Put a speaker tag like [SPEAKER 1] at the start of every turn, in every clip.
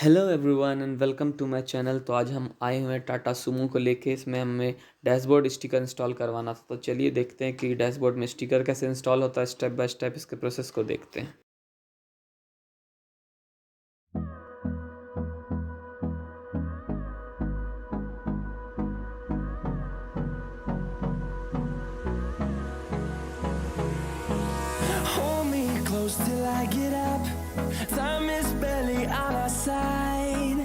[SPEAKER 1] Hello everyone and welcome to my channel. तो आज हम आए हुए हैं टाटा सुमो को लेके। इसमें हमें डैशबोर्ड स्टिकर इंस्टॉल करवाना था। तो चलिए देखते हैं कि डैशबोर्ड में स्टिकर कैसे इंस्टॉल होता है। स्टेप बाय स्टेप इसके प्रोसेस को देखते हैं।
[SPEAKER 2] Hold me close till I get up. Time is barely on our side.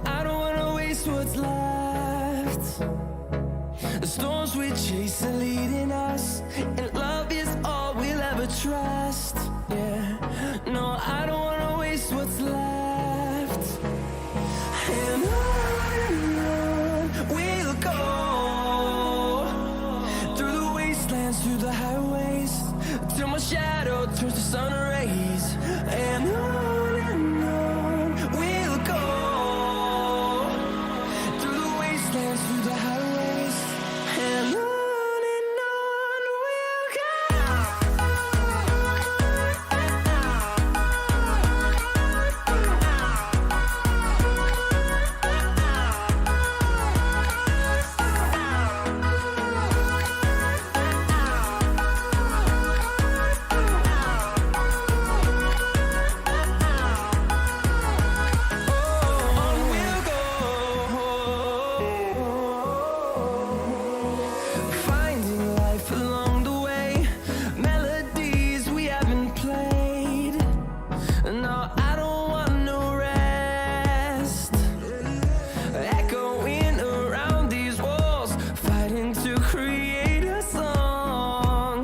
[SPEAKER 2] I don't wanna waste what's left. The storms we chase are leading us, and love is all we'll ever trust. Yeah, no, I don't wanna waste what's left. And on we'll go, through the wastelands, through the highways, till my shadow turns to sun rays. And on we'll go, through the wastelands, through the highways, and on we'll finding life along the way, melodies we haven't played. No, I don't want no rest. Echoing around these walls, fighting to create a song.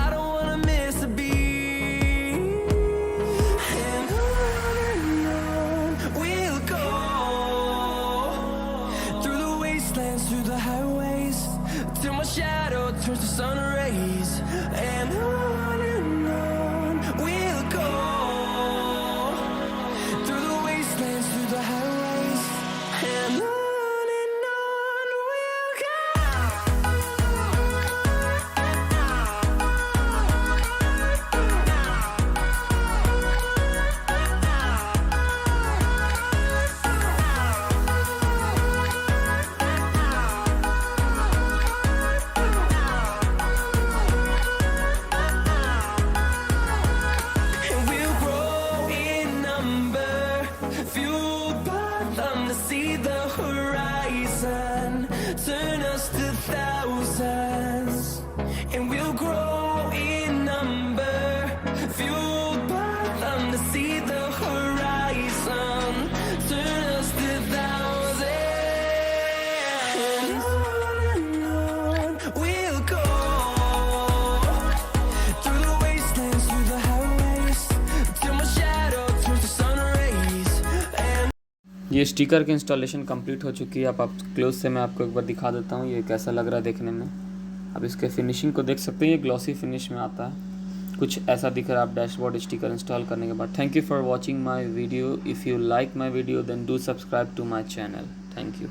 [SPEAKER 2] I don't wanna miss a beat. And on we'll go, through the wastelands, through the highways, till my shadow turns to sun rays. And on we'll go, through the wastelands, through the highways, and on we'll go. And we'll grow in number, fueled by them to see the horizon, turn us to thousands. And we'll grow in number, fueled by them to see the horizon, turn us to thousands. And on we'll go, through the wastelands, through the highways, till my shadow turns to sun rays. And
[SPEAKER 1] ये sticker की installation complete हो चुकी है। आप close से मैं आपको एक बार दिखा देता हूँ ये कैसा लग रहा है देखने में। आप इसके फिनिशिंग को देख सकते हैं। ये ग्लॉसी फिनिश में आता है, कुछ ऐसा दिख रहा है आप डैशबोर्ड स्टिकर इंस्टॉल करने के बाद। Thank you for watching my video. If you like my video then do subscribe to my channel. Thank you.